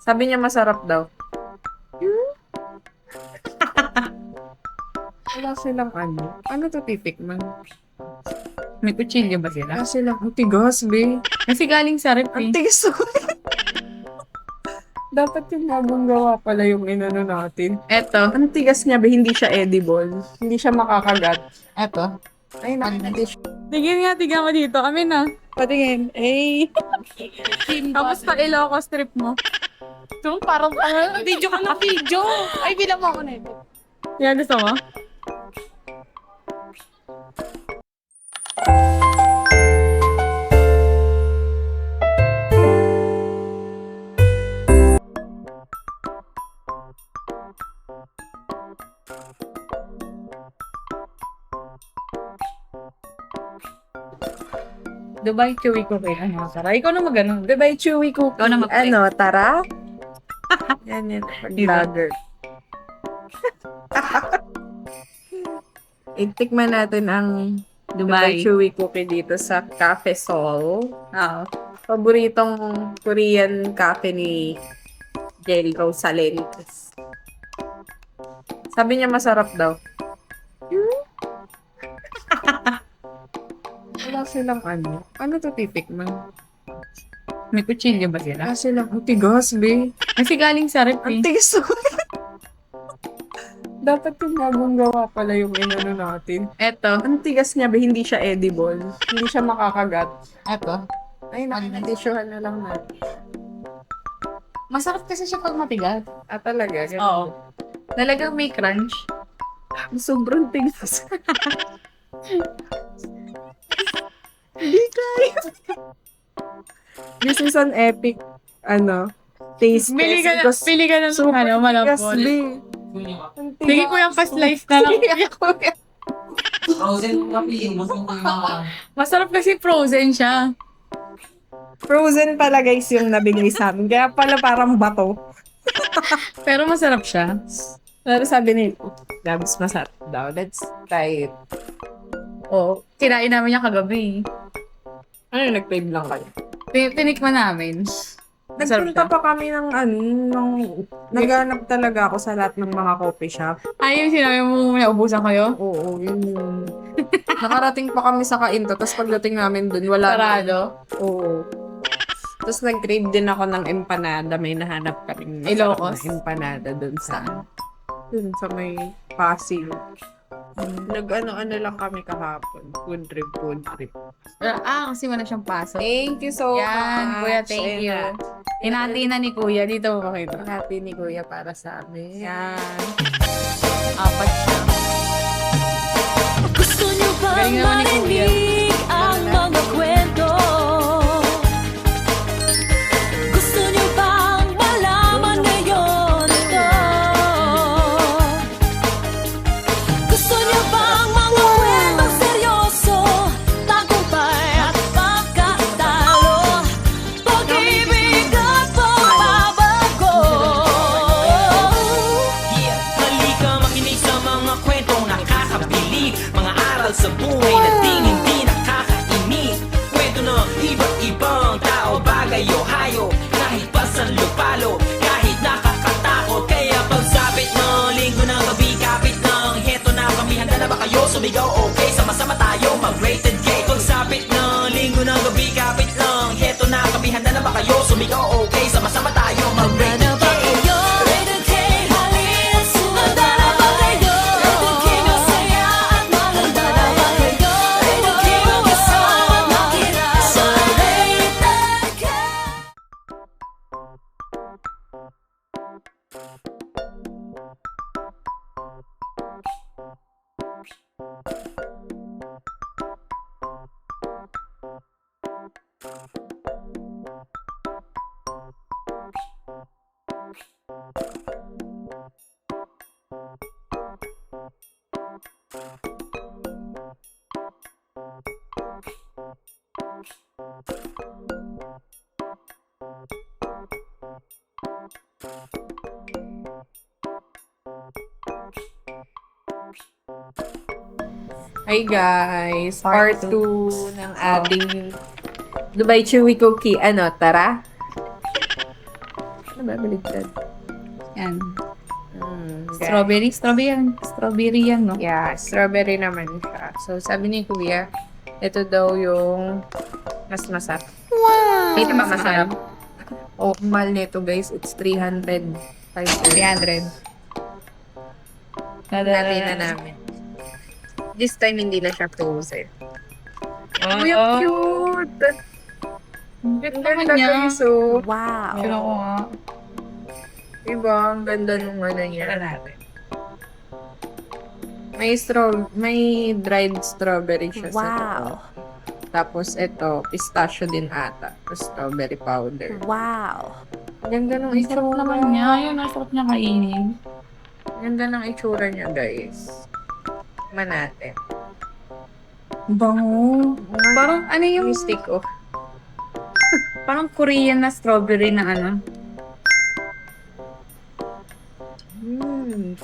Sabi niya masarap daw. Wala silang ano. Ano to titikman? May kutsilyo ba sila? Wala silang, ang tigas, be. Kasi galing sa rep Ang eh. tigas. Dapat yung bagong gawa pala yung inano natin. Eto. Ang tigas niya, be, hindi siya edible. Hindi siya makakagat. Eto. Ay, hindi siya. Tingin nga, tingnan mo dito. Amin na. Patingin. Eh. Kamusta Ilocos trip mo? So, parang video ka ng video. Ay, bilang mo ako na ito. Yan, gusto mo? Dubai Chewy Cookie. Ano, Sarah? Ikaw na mag-ano. Dubai Chewy Cookie. Ikaw na mag-play. Ano, tara? Yan yan. Diba? Vlogger. Itikman natin ang Dubai Dubai. Chewy Cookie dito sa Cafe Sol. Oo. Paboritong Korean cafe ni Jel Rosales. Sabi niya masarap daw. Wala silang ano. Ano to titikman? May kutsilyo ba sila? Wala silang, ang tigas, be. Kasi galing sa rep Ang eh. tigas. Dapat yung bagong gawa pala yung inano natin. Eto. Ang tigas niya, be, hindi siya edible. Hindi siya makakagat. Eto. Ay, nakatisyuhan na lang natin. Masarap kasi siya pag matigas. Ah, talaga? Ganun. Oo. Talagang may crunch. Sobrang tigas. Hindi kaya. This is an epic, taste Pili test. ka na, because pili ka na ng super ano, tigas, malampol. be. Ang tigas. Sige ko yung pa-slice na lang. Sige, kuya. Frozen papiin mo kung mga Masarap kasi frozen siya. Frozen pala guys yung nabigay sa amin. Kaya pala parang bato. Pero masarap siya. Pero sabi ni Gabs, masarap daw. Let's try it. Oo. Kinain namin niya kagabi. Ano, nag-crave lang kayo? Tinikman namin. Masarap Nagpunta siya. pa kami naghanap talaga ako sa lahat ng mga coffee shop. Ay, yung sinabi mo may ubusan kayo? Oo, yun yung... Nakarating pa kami sa Kainto, tapos pagdating namin dun, wala na. Sarado. Oo. Tapos nag-crave din ako ng empanada. May nahanap kaming Ilocos. na empanada dun sa... Dun sa may Pasig. Nag-ano lang kami kahapon. Food trip. Kasi wala siyang pasok. Thank you so Yan, much. kuya, thank you. Inati na ni kuya. Dito mo makita. Happy ni Kuya para sa amin. Yan. Apat siya. Gusto niyo ba Galing naman ni Kuya. marinig ang mga kwento? Gusto niyo bang malaman ngayon ito? Gusto niyo bang mga kwentong seryoso? Tagumpay at pagkatalo, pag-ibig at pagbabago. Yeah, halika makinig sa mga kwentong nakakabilib, mga aral sa buhay na hindi nakakainip. Kwento ng iba't ibang tao, bagay o hayo, kahit pasan lupalo, kahit nakakatakot. Kaya pagsapit ng linggo ng gabi, kapit ng heto na kami, handa na ba kayo? Sumigaw okay, sama-sama tayo mag-rated gay. Pagsapit ng linggo ng gabi, kapit ng heto na kami, handa na ba kayo? Sumigaw okay, sama-sama tayo mag-rated Handa na ba gay. kayo? Rated K, halina sumada. Handa na ba kayo? Rated K, masaya at maganda. Handa na ba kayo? Rated K, magkasama makira sa Rated K. Hi guys! Part 2 ng ating Dubai Chewy Cookie. Ano, tara? Ano ba, baligtad? Yan. Okay. Strawberry. Strawberry yan, no? Yeah, strawberry naman siya. So, sabi ni Kuya, ito daw yung mas masarap. Wow! Ito ba masarap? O, mahal nito guys, it's 300. 300. Natin na namin. This time, hindi na siya frozen. Oh, Uy, ang cute! Ang ganda guys, oh. Wow. Pero ko nga. Diba? Ang ganda nung ano niya. May dried strawberry siya sa Wow. loob. Tapos ito, pistachio din ata. Tapos strawberry powder. Wow. Ang ganda ng Ang sarap itsura. naman niya. Yun, ang sarap niya kainin. Ang ganda ng itsura niya, guys. Tikman natin. Bango. Parang ano yung, Yung stick, oh. parang Korean na strawberry na ano. Mm.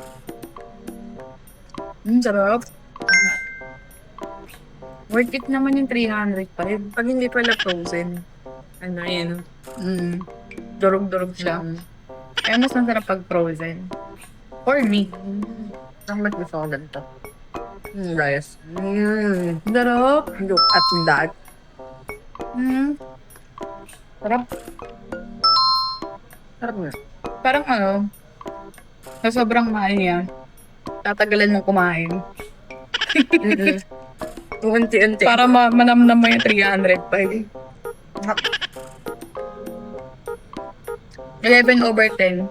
Sarap. Worth it naman yung 300 pa rin. Pag hindi pala frozen, ano yun? Durog-durog siya. Kaya mas masarap pag frozen. For me. Ang mas gusto ko ganito. Rice. Sarap. Look at that. Sarap. Sarap nga. Parang ano, sa sobrang mahal niya, tatagalan mong kumain. Unti-unti. Para manamnam mo yung 300 pa. 11/10.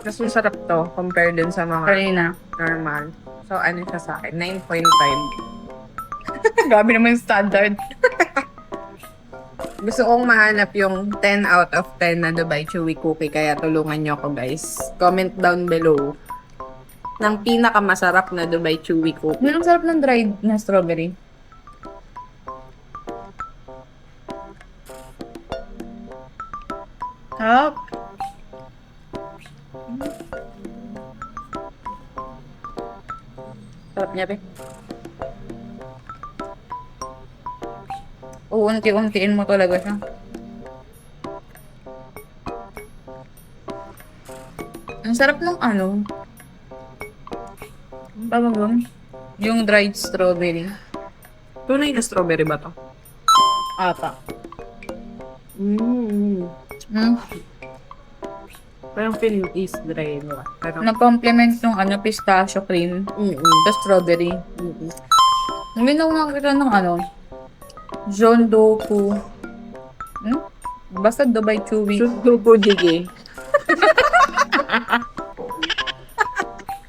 Mas masarap to compare dun sa mga Kanina. normal. So, ano siya sa akin? 9.5. Grabe naman yung standard. Gusto kong mahanap yung 10 out of 10 na Dubai Chewy Cookie. Kaya tulungan nyo ako, guys. Comment down below ng pinakamasarap na Dubai Chewy Cookie. Ang sarap ng dried na strawberry. Sarap. Sarap niya, be. Uunti-untiin mo talaga siya. Ang sarap ng ano. Ang tawag doon? Yung dried strawberry. Tunay na strawberry ba to? Ata. Mm. Mm. Parang feeling is dry, no? Pero, Na-complement yung ano, pistachio cream. The strawberry. Hindi na ako nakakita ng ano, John Doku. Basta Dubai Chewy. Sugo jige.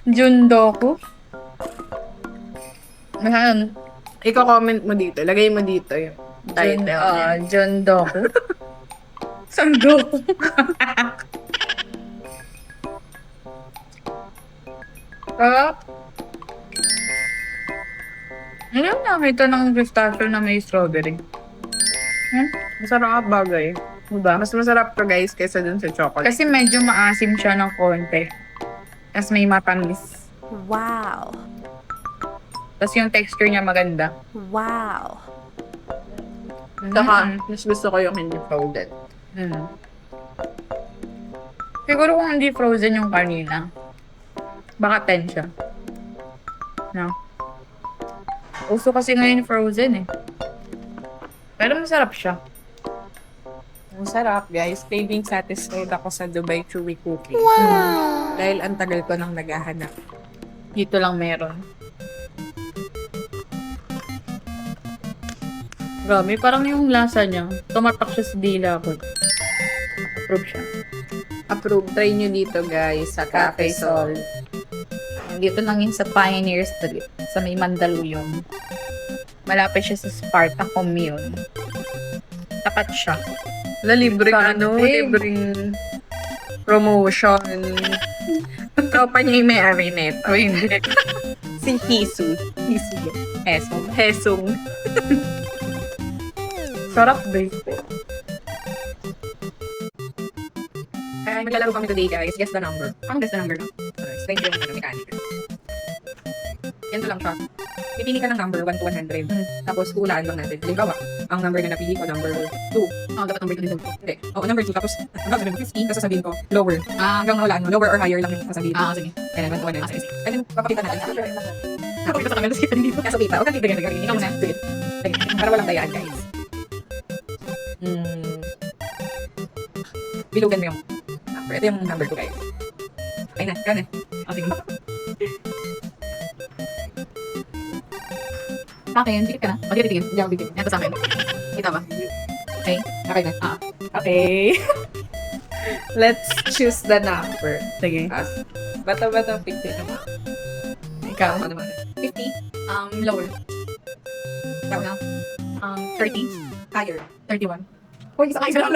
John Doku. Ayan. Iko-comment mo dito. Lagay mo dito yung title. John Doku. San Doku? Sarap. Ano yung nakita ng pistachio na may strawberry? Masarap bagay. Diba? Mas masarap to guys kaysa dun sa chocolate. Kasi medyo maasim siya ng konti. Tapos may matamis. Wow. Tapos yung texture niya maganda. Wow. Saka, mas gusto ko yung hindi frozen. Siguro kung hindi frozen yung kanina, baka 10 siya. No? Uso kasi ngayon frozen eh. Pero masarap siya. Ang sarap guys. Craving satisfied ako sa Dubai Chewy Cookie. Wow! Dahil ang tagal ko nang naghahanap. Dito lang meron. Grabe, parang yung lasa niya, tumatak siya sa dila ko. Approve siya. Approve. Try nyo dito guys sa Cafe Sol. Dito lang yun sa Pioneer Street, sa may Mandaluyong. Malapit siya sa Sparta Commune. Tapat siya. Libreng Ano, libreng promotion. Tropa niya yung may-ari neto. O hindi. Si Hisu. Esong. Hesung. Sarap, babe. Maglalaro kami today guys. Guess the number. Ang guess the number na? Explain ko yung mechanic. Ganito lang siya. pipili ka ng number 1 to 100. Tapos, hulaan lang natin. Halimbawa, ang number na napili ko, number 2. Dapat number 2 din. Hindi. Oo, number 2. Tapos, hanggang 15, tapos sasabihin ko, lower. Hanggang mahulaan mo, lower or higher lang yung sasabihin. Sige. Kaya 1 to 100. And then, papakita natin. Nakapagod sa camera, sige, dito. Kaso kita, huwag kang titigil. Ikaw muna. Sige. Sige. Para walang dayaan, guys. Bilugan mo yung number. Ito yung number ko, guys. Ayun na, gano'n. Sige. Sa akin, tikit ka na. O, titigil. Hindi ako bibigyan. Ito sa akin. Kita ba? Okay na. Ah. Okay. Let's choose the number. Sige. Bata-bata picture naman. Ikaw? Ano naman? 50. Lower. Ikaw. 30. Higher. 31. Uy, isa kayo sa lalo.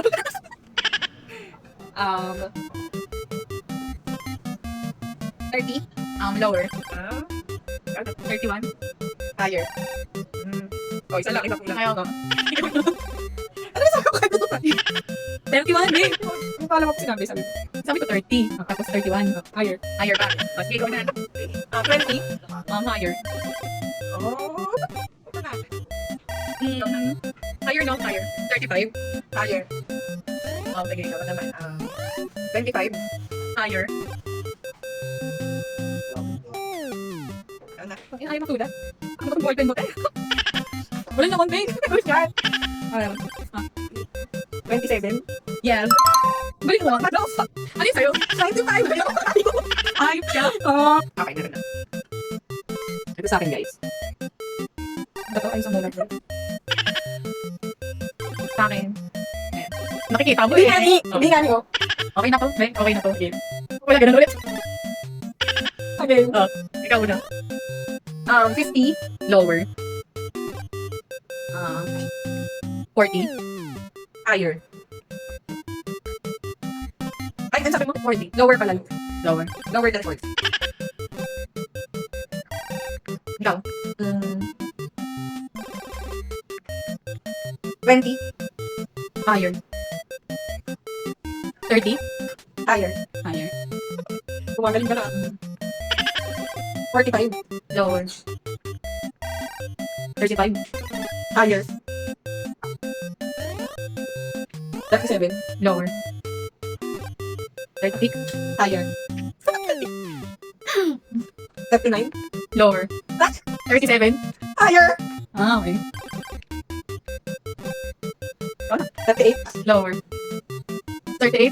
30. Lower. 31. Higher. Oh, isa lang. Isa kulang. Ayaw ko. Ano sa ako kayo? 31, eh. Hindi ko alam ako sinabi. Sabi ko 30. Tapos 31. Higher. Higher ba? O, sige, ikaw na. 20. Higher. Oh. Higher, no? Higher. 35. Higher. Oh, sige, ikaw Ikaw naman. 25. Higher. Ano na? Ay, ayaw matulad. Ano ba ballpen mo? Wala naman, babe. Who's that? 27. Yes. Balik mo. Ano yung sa'yo? 95. Ayop siya. Okay, meron na. Ito sa akin, guys. Ito ay isang dollar. Sa akin. Ayan. Nakikita mo eh. Hindi nga ko. Okay na to, babe. Okay na to. Game. Wala ganun ulit. Again. Ikaw na. 50. Lower. 40. Higher. Ay, ano sabi mo? 40. Lower pala. Lower. Lower than 40. Ikaw. 20. Higher. 30. Higher. Higher. Kumagaling ka na. 45. Lower. 35. Higher. 37. Lower. 36. Higher. 39. Lower. 37. Higher. Okay. 38. Lower. 38. 38.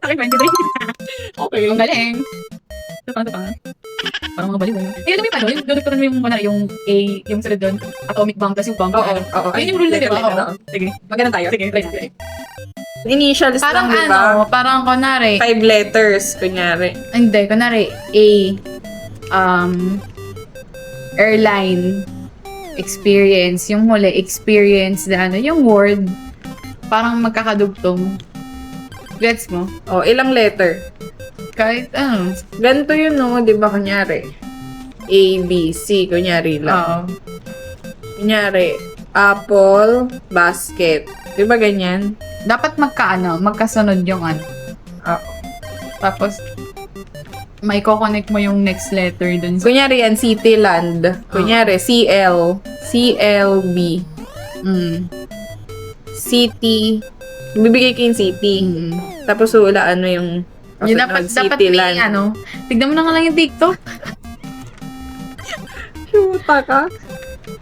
Sorry, 23. Okay. Ang galing. Ito pa. Parang mga baliw. Eh, alam mo yung paano? Yung dudukturan mo yung muna, yung A, yung sunod doon, atomic bomb, tapos yung bomb. Oo. Ayun yung rule na, di ba? Oo. Oo. Sige. Maganda tayo. Sige, let's go. Initials Parang lang, di ba? parang kunwari, 5 letters, kunyari. hindi, kunwari, A, airline, experience, yung huli, experience, na yung word, parang magkakadugtong. Gets mo? Oh, ilang letter? Kahit, Ganito yun, no? Di ba, kunyari? A, B, C, kunyari lang. oo. Kunyari, apple, basket. Di ba ganyan? Dapat magkasunod yung Oo. Tapos, may connect mo yung next letter dun sa... Kunyari yan, city, land. Kunyari, CL, CLB, city. Bibigay ko yung city. Tapos hulaan mo yung Yun dapat city, may tignan mo na nga lang yung TikTok. Shoota ka.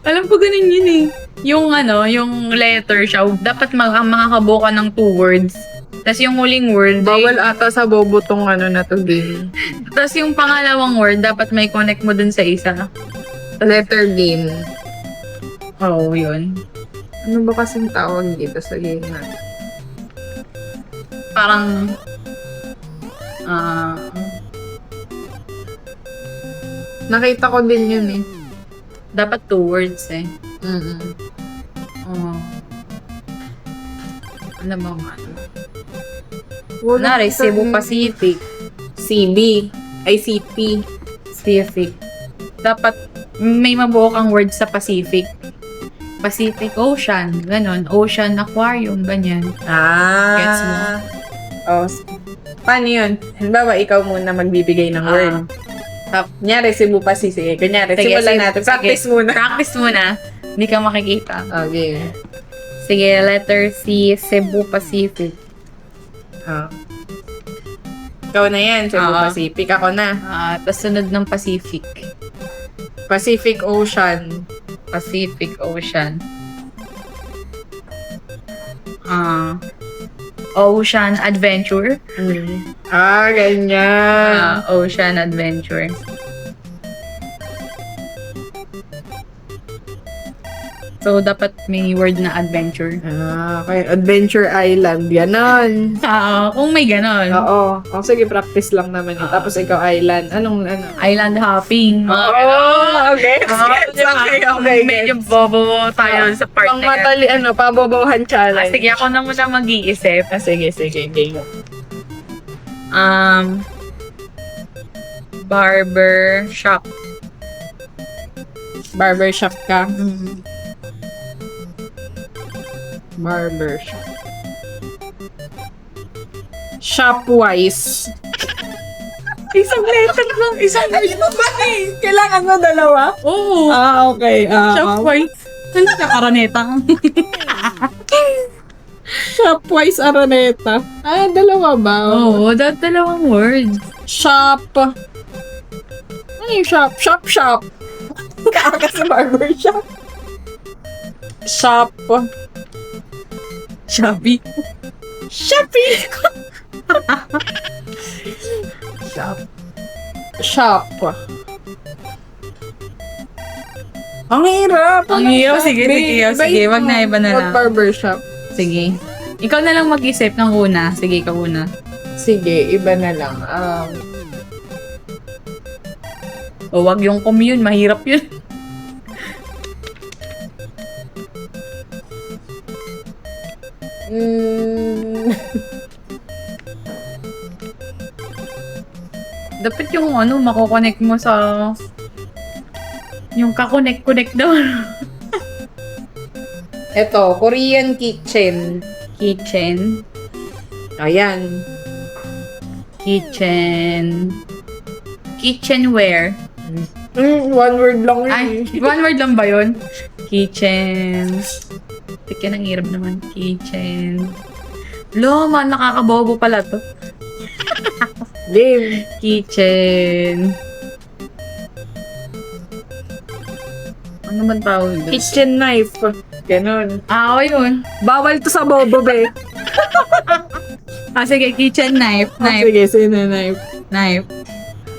Alam ko ganun yun eh. Yung yung letter siya, dapat makakabuka ng 2 words. Tapos yung huling word, Bawal ata sa bobo tong na to game. tapos yung pangalawang word, dapat may connect mo dun sa isa. Letter game. Oo, yun. Ano ba kasing tawag dito sa game na? Parang, Nakita ko din yun eh. dapat 2 words eh. Oo. Ano ba nga? Kunwari, Cebu Pacific. CB. Ay, CP. Pacific. Dapat may mabuo kang word sa Pacific. Pacific Ocean, ganon. Ocean Aquarium, ganyan. Gets mo? Oh, paano yun? Halimbawa, ikaw muna magbibigay ng word. Kunyari, Cebu Pacific. Kunyari, Sige, simulan sige, natin. sige. Practice muna. Practice muna. Hindi ka makikita. Okay. Sige, letter C, Cebu Pacific. Ah. Ikaw na yan, Cebu Oo. Pacific. Ako na. Tapos sunod ng Pacific. Pacific Ocean. Pacific Ocean. Ocean Adventure. Ganyan. Ocean Adventure. So, dapat may word na adventure. Okay. Adventure Island. Ganon. Kung may ganon. Oo. Sige, practice lang naman yun. Tapos ikaw island. Anong, ano? Island hopping. Okay. Okay. Medyo bobo tayo sa part Pang na yan. matali, pabobohan challenge. Sige, ako na muna mag-iisip. Sige. Game. Barber shop. Barbershop ka. Barbershop. Shopwise. Isang letter lang. Isang letter ba eh? Kailangan mo dalawa? Oo. Okay. Shopwise. Talaga karaneta. Shopwise Araneta. Dalawa ba? Oo, dalawang words. Shop. Ano yung shop? Shop. Kaaka sa barbershop. Shop. Shopee. Shopee! Shop. Ang hirap. Ang hirap. Sige. Wag na, iba na lang. Barbershop. Sige. Ikaw na lang mag-isip ng una. Sige, ikaw una. Sige, iba na lang. O, wag yung commune. Mahirap yun. Dapat yung makokonect mo sa... Yung kakonect-connect daw. Ito, Korean kitchen. Kitchen. Ayan. Kitchenware. One word lang yun. Ay, one word lang ba yun? Kitchen. Tika, nang hirap naman. Kitchen. Man, nakakabobo pala to. Game. Kitchen. Ano man tawag doon? Kitchen knife. Ganon. Yun. Bawal to sa bobo, be. Sige, kitchen knife. Knife. Sige, sino knife? Knife.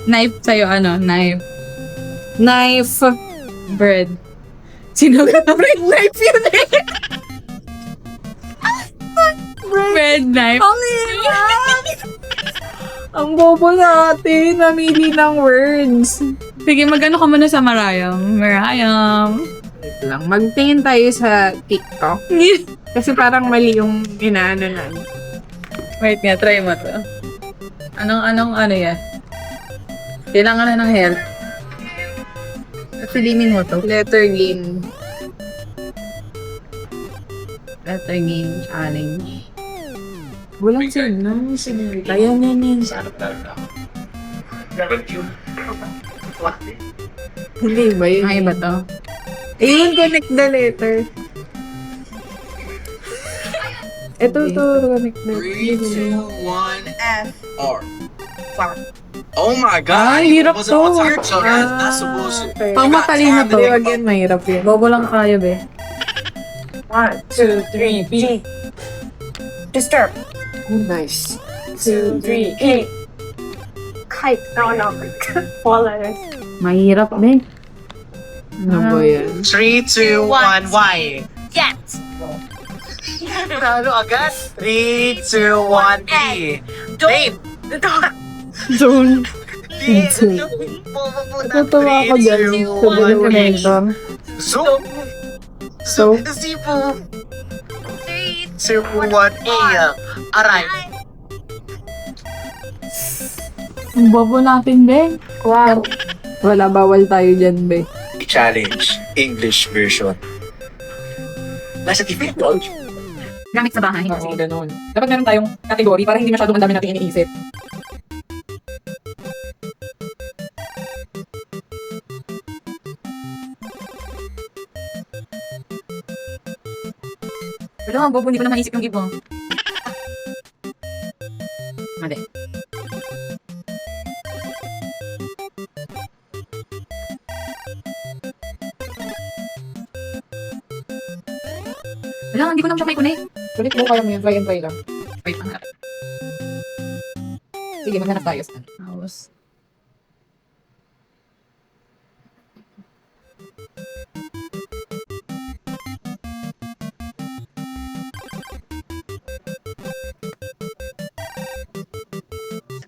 Knife sa'yo, knife. Knife. Bread. Sino ka? Bread knife yun eh. Bread knife. Ang hirap. Ang bobo natin. Namili ng words. Sige, magano ka muna sa Marayam. Wait lang. Magtingin tayo sa TikTok. Kasi parang mali yung inaano na. Wait nga, try mo to. Anong yan? Kailangan na ng help. Pilimin mo to. Letter game. Letter game challenge. Walang signal. Ayan. Hindi ba yun? Ay, ba to? Ayun, connect the letter. Ito, connect the 3, 2, 1, and R. Oh my god! Ay, hirap Wasn't to. on time, so that's supposed to. Okay. Pang matalino to. Hindi, wag yan, mahirap yun. Bobo lang tayo, be. 1, 2, 3, B. Disturb. Nice. 2, 3, A. Kite. No. 4 letters. Mahirap, be. Ano ba yan? 3, 2, 1, Y. Get! Ano agad? 3, 2, 1, E. Babe! Don't. Ito. Natutuwa ako dyan. Sabihin ko connector. Zoom! So? Zipo! 3, 2, 1, E. Aray! Ang bobo natin, be. Wow. Wala, bawal tayo dyan, be. Challenge English version. Nasa TV. Gamit sa bahay. Oo, ganun. Dapat meron tayong category para hindi masyadong ang dami natin iniisip. Wala, bobo, hindi ko na maisip yung iba. Mali. Wala, hindi ko na siya may connect. Kulit mo, kaya mo yun. Try and try lang. Wait, ang harap. Sige, maghanap tayo. Tapos.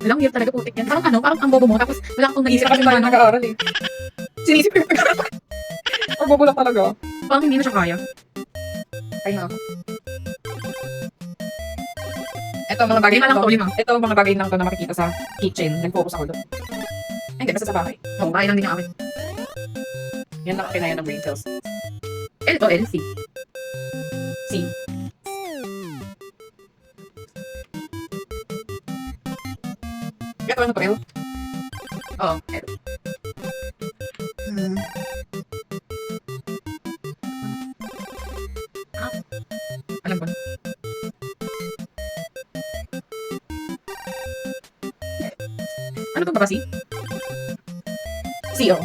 Wala, ang hirap talaga putik yan. Parang ano, parang ang bobo mo. Tapos wala akong naisip Kasi yung tayo ano. nag-aaral eh. Sinisip ko yung pag-aaral. Ang bobo lang talaga. Parang hindi na siya kaya. Ay na ako. Ito ang mga bagay Lima lang to, lima. Ito ang mga bagay lang to na makikita sa kitchen. Nag-focus ako doon. Ay, hindi, basta sa bahay. Oo, kaya lang din yung amin. Yan lang ang kinaya ng brain cells. L to L, C. C. Ito ano to, L? Oo, L. Alam ko na. Ano to ba, C? C, oh.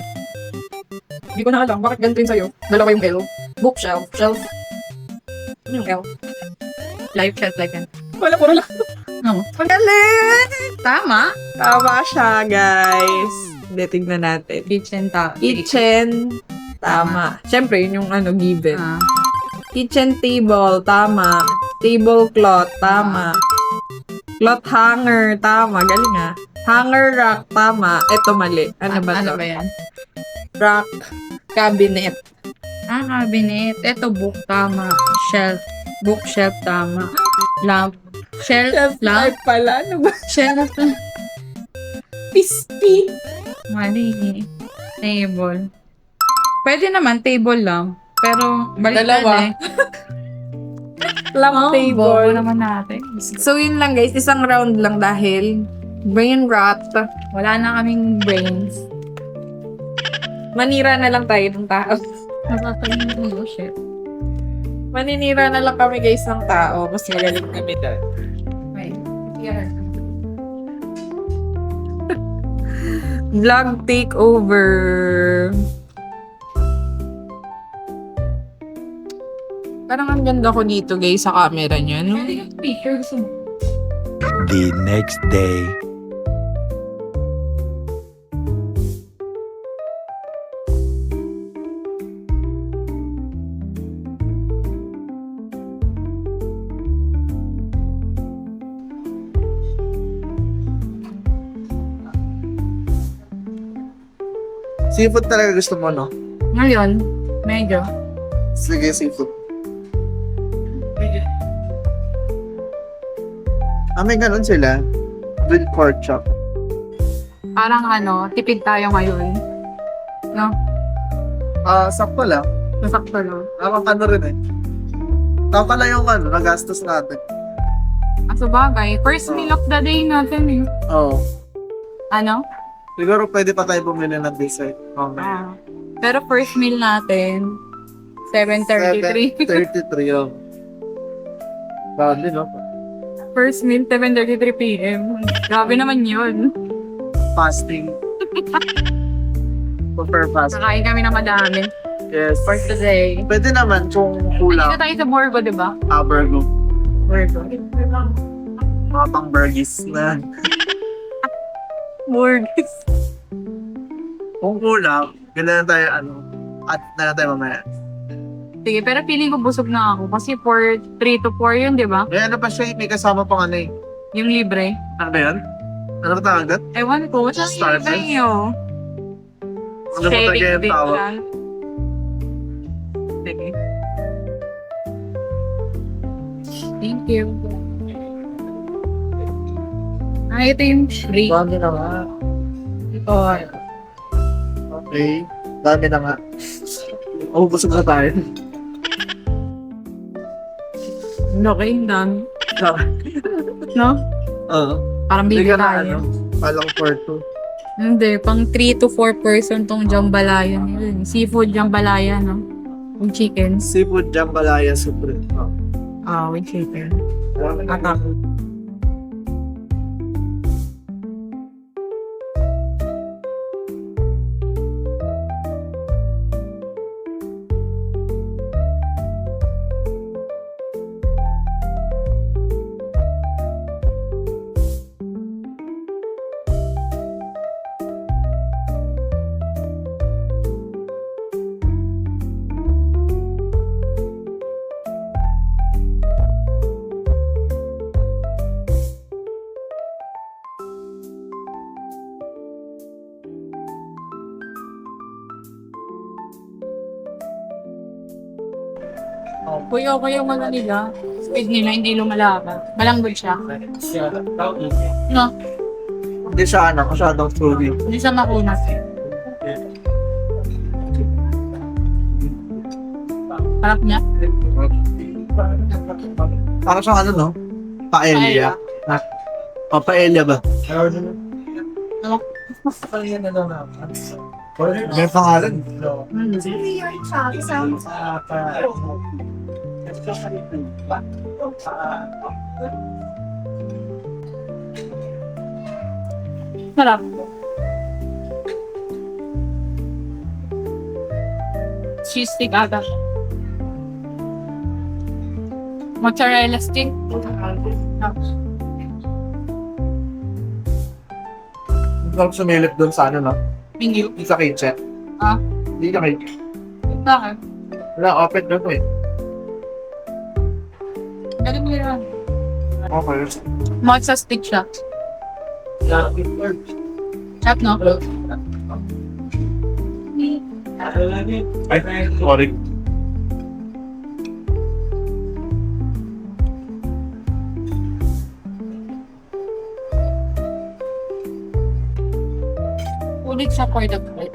Hindi ko na alam. Bakit ganito yun sa'yo? Dalawa yung L. Bookshelf. Shelf. Ano yung L? Life, shelf life yan. Wala, puro lang. No. Ang galing! Tama. Tama siya, guys. Hindi, tignan natin. Kitchen ta. Kitchen. Tama. Siyempre, yun yung ano, given. Ah. Kitchen table. Tama. Tablecloth. Tama. Cloth hanger. Tama. Galing ah. Hanger rack. Tama. Ito mali. Ano ba Ano to? ba yan? Rack. Cabinet. Ah, cabinet. Ito, book. Tama. Shelf. Bookshelf. Tama. Lamp. Shelf. Lamp. pala. Ano ba? Shelf. Pisti. Mali. Table. Pwede naman, table lang. Pero, balik Dalawa. Lamp Bobo table. naman natin. So, yun lang guys. Isang round lang dahil brain rot. Wala na kaming brains. Manira na lang tayo ng tao. Nakakainin mo, shit. Maninira na lang kami guys ng tao. Mas magaling kami doon. Wait. Yeah. Vlog takeover. Parang ang ganda ko dito guys sa camera niyo. No? Pwede yung picture. Gusto mo? The next day. Seafood talaga gusto mo, no? Ngayon, medyo. Sige, seafood. May ganun sila. With pork chop. Parang ano, tipid tayo ngayon. No? Sakto lang. Masakto lang. Ano rin eh. Tama lang yung nagastos natin. Sa bagay, first meal of the day natin eh. Oo. Ano? Siguro pwede pa tayo bumili ng dessert. Ah. Pero first meal natin, 7:33. 33 yun. Grabe, no? First meal, 7:33 p.m. Grabe naman yun. Fasting. Prefer fasting. Nakain kami ng madami Yes. for today. Pwede naman kung Dito kulang. tayo sa Borgo, di ba? Burgo. Borgo. Mga pang burgis na. Borgis. Kung kulang, gano'n na tayo, at na lang tayo mamaya. Sige, pero feeling ko busog na ako. Kasi 3 to 4 yun, di ba? May pa siya, may kasama pang Yung libre. Ano ba yan? Ano ba tawag doon? Ewan ko, what's ang Starbucks? libre nyo? Ano ba talaga yung tawag? lang. Sige. Thank you. Ito yung free. Dami na nga. Oh, Okay. Dami na nga. Busog na tayo. okay, dami. No? Oo. Parang Hindi bigyan ka na tayo. Palang for 2. Hindi, pang 3 to 4 person tong jambalaya nila. Seafood jambalaya, no? Yung chickens. Seafood jambalaya supreme. Oh. With chicken. Atak. Kuya, okay yung ano nila. Speed nila, hindi lumalaba. Malambot siya. No, Hindi siya masyadong fruity. hindi siya makunat. Harap niya. Parang siyang no? Paella. Paella ba? May pangalan. Sarap. Cheese stick ata. Mozzarella stick. Parang sumilip doon sa no? Mingyu. Sa kitchen. Ah, Hindi na kitchen. bakit? Wala, open doon eh. Galing mo yun. Okay. Mozza stick siya. Sarap, no? Ay, sorry. Ulit siya for the bread.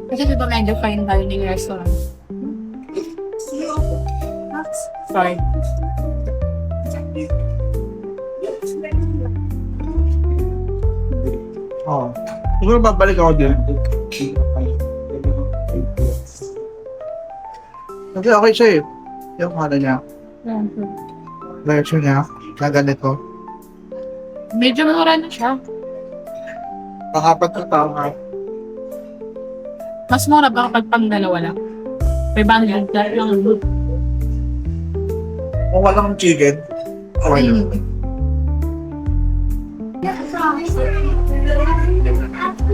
Kasi diba medyo fine dining restaurant? Sorry. Oo. Siguro babalik ako din. Kasi okay siya eh. Yung ano niya. Version niya. Na ganito. Medyo mura na siya. Pang-apat na tao nga. Mas mura ba kapag pang dalawa lang? May bangyan lang. Kung walang chicken, okay na.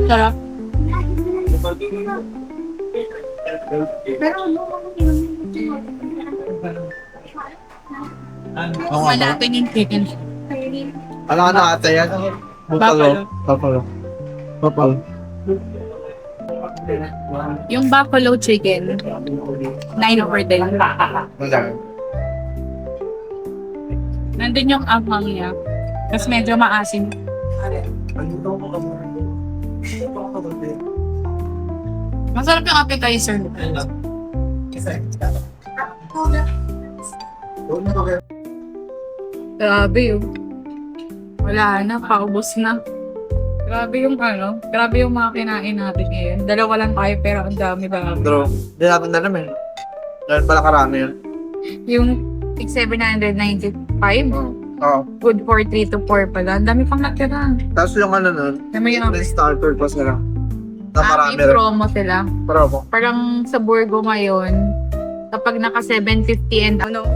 Sarap. Oo nga. Malapin yung chicken. Ano ka na ate yan? Buffalo. Yung buffalo chicken, 9 over 10. Wala. Nandun yung anghang niya. Tapos medyo maasim. Masarap yung appetizer. Grabe yun. Wala na, paubos na. Grabe yung grabe yung mga kinain natin ngayon. Dalawa lang tayo pero ang dami ba? Pero, hindi natin alam eh. Dahil pala karami yun. Yung 795, Oo. good for 3 to 4 pala. Ang dami pang natira. Tapos yung ano nun, May may starter pa sila. Na marami may rin. promo sila. Promo. Parang sa Burgo ngayon, kapag naka 750 and ano,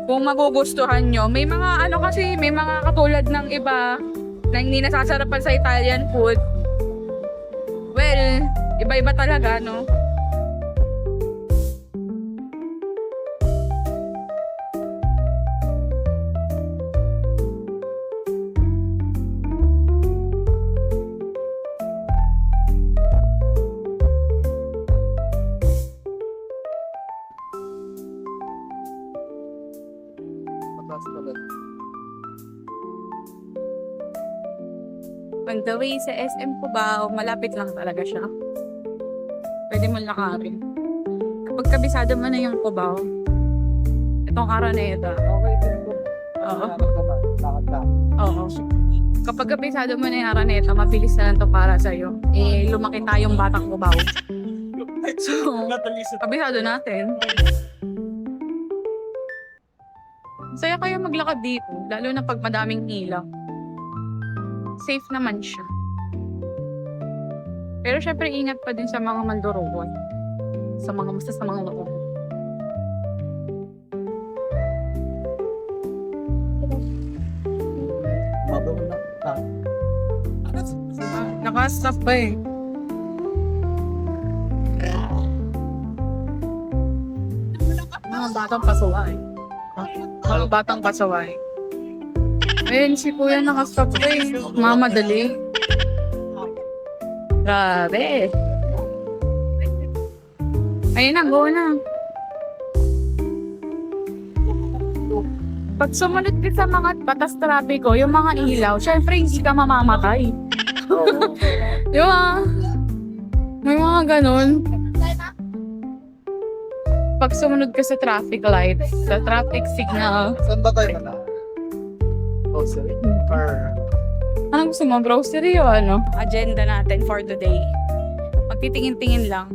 kung magugustuhan nyo, may mga kasi, may mga katulad ng iba na hindi nasasarapan sa Italian food. Well, iba-iba talaga, no? On the way sa SM Cubao, malapit lang talaga siya. Pwede mo lakarin. Kapag kabisado mo na yung Cubao, itong Araneta. Okay, oo. Oo. Kapag kabisado mo na yung Araneta, mabilis na lang to para sa'yo. Lumaki tayong batang Cubao. So, kabisado natin. Saya kayo maglakad dito, lalo na pag madaming ilaw. Safe naman siya. Pero syempre, ingat pa din sa mga mandurugon. Sa mga masasamang loob. Mabaw na. Nakastop pa eh. Mga batang pasaway. Mga batang pasaway. Ayun, si kuya nakastop pa eh. Mamadali. Grabe. Ayun na, go na. Pag sumunod ka sa mga batas trapiko, yung mga ilaw, syempre hindi ka mamamatay. Di ba? May mga ganun. Pag sumunod ka sa traffic lights, sa traffic signal, Saan ba tayo na? Oh, sorry. Or... anong gusto mo? Grocery o ano? Agenda natin for today. Magtitingin-tingin lang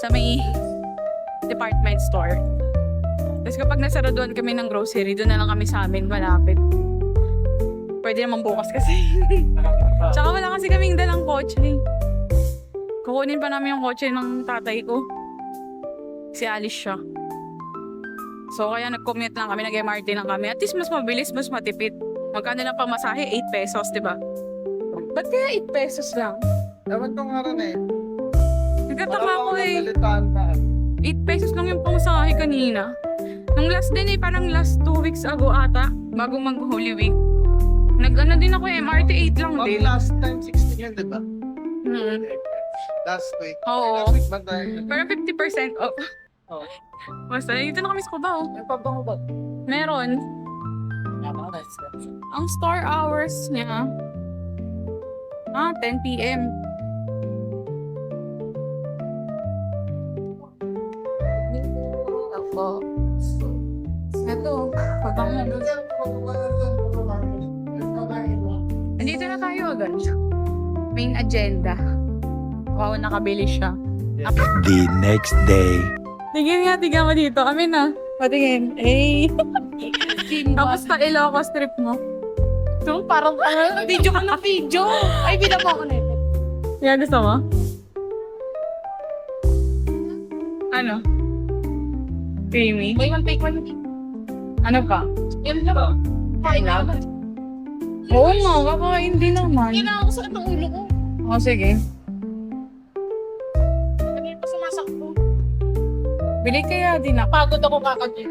sa may department store. Tapos kapag nasaraduan kami ng grocery, doon na lang kami sa amin, malapit. Pwede naman bukas kasi. Tsaka wala kasi kaming dalang kotse. Kukunin pa namin yung kotse ng tatay ko. Si Alice siya. So kaya nag-commute lang kami, nag-MRT lang kami. At least mas mabilis, mas matipid. Magkano lang pamasahe? 8 pesos, di ba? Ba't kaya 8 pesos lang? Ewan ko nga rin eh. Nagtataka ko eh. nalilitaan na. 8 pesos lang yung pamasahe kanina. Nung last din eh, parang last 2 weeks ago ata, bago mag-Holy Week. Nag-ano din ako eh, MRT 8 lang din. Last time 16 yun, di ba? Hmm. Last week. Oo. Last week ba tayo? Parang 50% off. Oo. Basta, dito na kami sa Cubao. May pabango ba? Meron. Ang store hours niya, 10 p.m. Ako. Ito, pabango. Nandito na tayo agad. Main agenda. Wow, nakabili siya. The next day. Tingin nga, tingnan mo dito. Kami na. Patingin. Eh. Kamusta Ilocos trip mo? So, parang video ka ng video. Ay, bilang mo ako na ito. Yan, gusto mo? Ano? Creamy? Buy one, take one. Ano pa? Yan lang. Kain naman. Oo nga, kakain din naman. Kailangan ko sa itong ulo ko. O, sige. Kanina pa sumasakto. Bili kaya din ako. Pagod ako kakagin.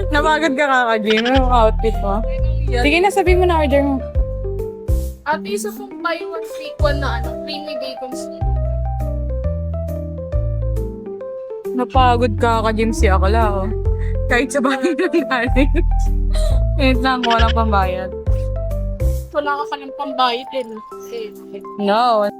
Napagod ka kaka-gym. Yung outfit mo. Sige na, sabihin mo na order mo. At isa pong buy one, take one na creamy bacon steak. Napagod ka kaka-gym si Akala, oh. Kahit sa bahay na galing. Wait lang, walang pambayad. Wala ka ng pambayad din. No.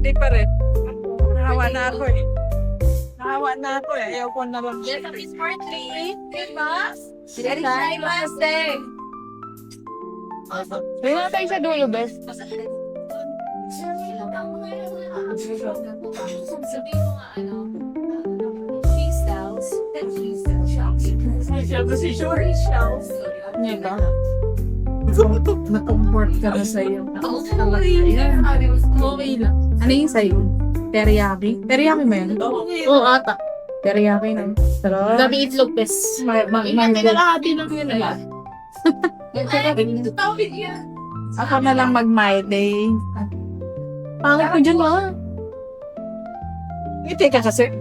Hindi pa rin. Nahawa na ako eh. Nahawa na ako eh. Ayaw ko na lang. Yes, happy birthday. Diba? Happy birthday. Doon na tayo sa dulo, best. Sabihin mo nga, ano, cheese shells. Cheese shells. Hindi ba? Na-comfort ka na sa'yo. Okay lang. Ano yung sa'yo? Teriyaki? Teriyaki ba yun? Oo, ata. Teriyaki na. Sarap. Dami itlog, bes. Pinalahati lang yun eh. Ako na lang mag-my day. Pangit ko dyan, ma. Ngiti ka kasi.